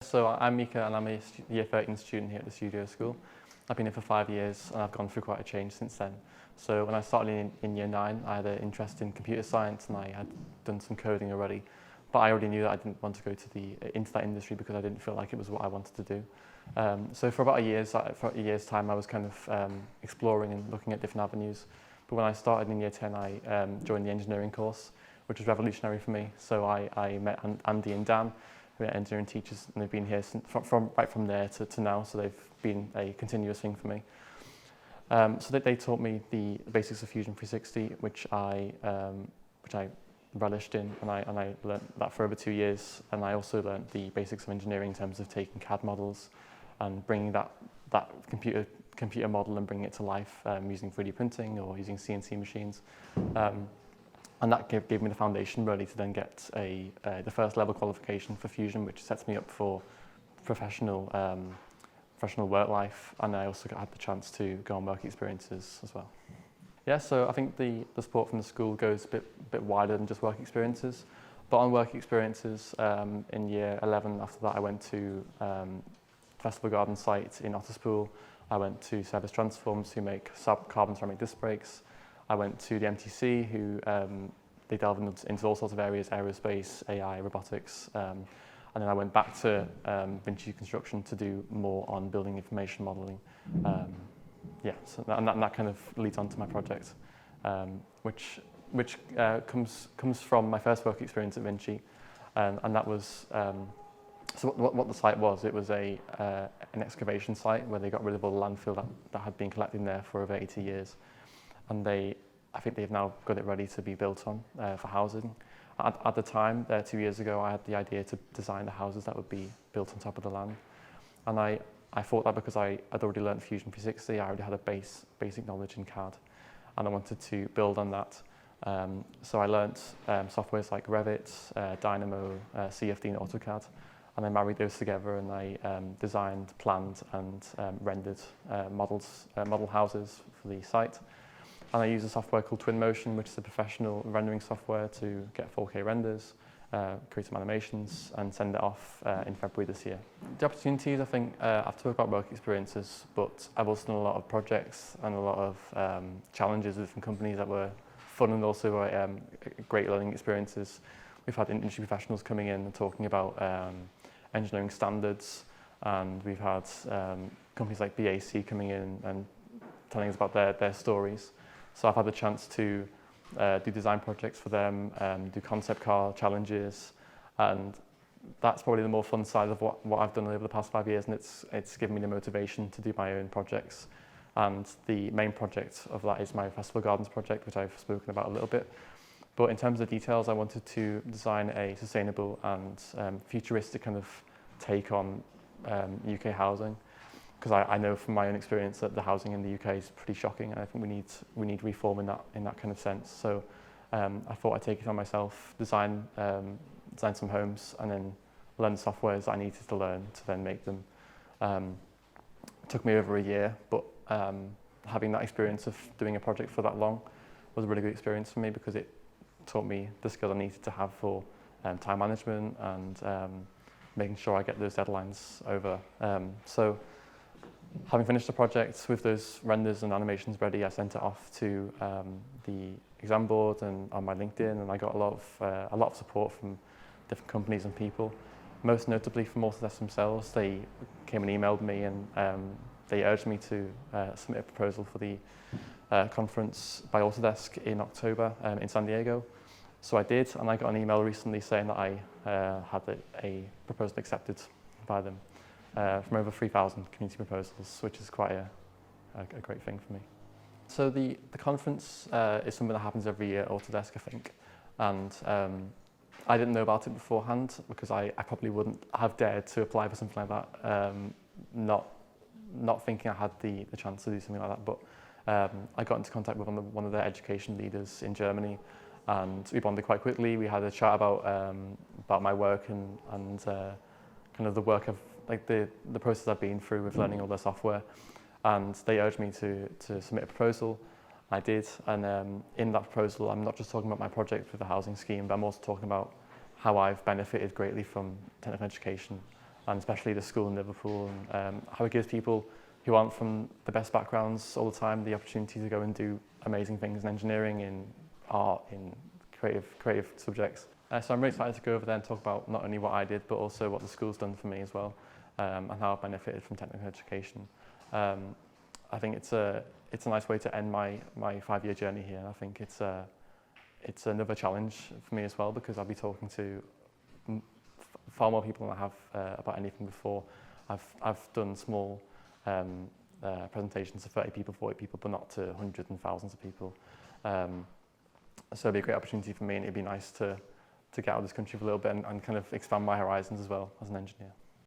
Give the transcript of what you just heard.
So I'm Mika and I'm a Year 13 student here at the studio school. I've been here for 5 years and I've gone through quite a change since then. So when I started in Year 9, I had an interest in computer science and I had done some coding already. But I already knew that I didn't want to go to into that industry because I didn't feel like it was what I wanted to do. So for about a year's time, I was kind of exploring and looking at different avenues. But when I started in Year 10, I joined the engineering course, which was revolutionary for me. So I met Andy and Dan, who are engineering teachers, and they've been here since, right from there to now, so they've been a continuous thing for me. So they taught me the basics of Fusion 360, which I relished in, and I learned that for over 2 years. And I also learned the basics of engineering in terms of taking CAD models and bringing that computer model and bringing it to life using 3D printing or using CNC machines. And that gave me the foundation really to then get the first level qualification for Fusion, which sets me up for professional work life. And I also had the chance to go on work experiences as well. Yeah, so I think the support from the school goes a bit wider than just work experiences. But on work experiences, in Year 11, after that I went to Festival Garden site in Otterspool. I went to Service Transforms, who make carbon ceramic disc brakes. I went to the MTC, who they delve into all sorts of areas, aerospace, AI, robotics. And then I went back to Vinci Construction to do more on building information modelling. Yeah, so that kind of leads on to my project, which comes from my first work experience at Vinci. And that was, so what the site was, it was an excavation site where they got rid of all the landfill that had been collecting there for over 80 years. And I think they've now got it ready to be built on for housing. At the time, 2 years ago, I had the idea to design the houses that would be built on top of the land. And I thought that because I had already learned Fusion 360, I already had a basic knowledge in CAD. And I wanted to build on that. So I learnt softwares like Revit, Dynamo, CFD and AutoCAD. And I married those together and I designed, planned and rendered model houses for the site. And I use a software called Twinmotion, which is a professional rendering software to get 4K renders, create some animations, and send it off in February this year. The opportunities, I think, I've talked about work experiences, but I've also done a lot of projects and a lot of challenges with different companies that were fun and also great learning experiences. We've had industry professionals coming in and talking about engineering standards, and we've had companies like BAC coming in and telling us about their stories. So I've had the chance to do design projects for them, do concept car challenges, and that's probably the more fun side of what I've done over the past 5 years, and it's given me the motivation to do my own projects. And the main project of that is my Festival Gardens project, which I've spoken about a little bit. But in terms of details, I wanted to design a sustainable and futuristic kind of take on UK housing. Because I know from my own experience that the housing in the UK is pretty shocking, and I think we need reform in that kind of sense. So I thought I'd take it on myself, design some homes, and then learn the softwares that I needed to learn to then make them. It took me over a year, but having that experience of doing a project for that long was a really good experience for me because it taught me the skill I needed to have for time management and making sure I get those deadlines over. So having finished the project with those renders and animations ready, I sent it off to the exam board and on my LinkedIn, and I got a lot of support from different companies and people. Most notably from Autodesk themselves, they came and emailed me and they urged me to submit a proposal for the conference by Autodesk in October in San Diego. So I did, and I got an email recently saying that I had a proposal accepted by them. From over 3,000 community proposals, which is quite a great thing for me. So the conference is something that happens every year at Autodesk, I think. And I didn't know about it beforehand because I probably wouldn't have dared to apply for something like that, not thinking I had the chance to do something like that. But I got into contact with one of their education leaders in Germany, and we bonded quite quickly. We had a chat about my work and kind of the work like the process I've been through with learning all their software, and they urged me to submit a proposal. I did, and in that proposal I'm not just talking about my project with the housing scheme, but I'm also talking about how I've benefited greatly from technical education and especially the school in Liverpool, and how it gives people who aren't from the best backgrounds all the time the opportunity to go and do amazing things in engineering, in art, in creative subjects. So I'm really excited to go over there and talk about not only what I did, but also what the school's done for me as well, and how I've benefited from technical education. I think it's a nice way to end my 5-year journey here. I think it's another challenge for me as well, because I'll be talking to far more people than I have about anything before. I've done small presentations to 30 people, 40 people, but not to hundreds and thousands of people. So it'd be a great opportunity for me, and it'd be nice to get out of this country for a little bit and kind of expand my horizons as well as an engineer.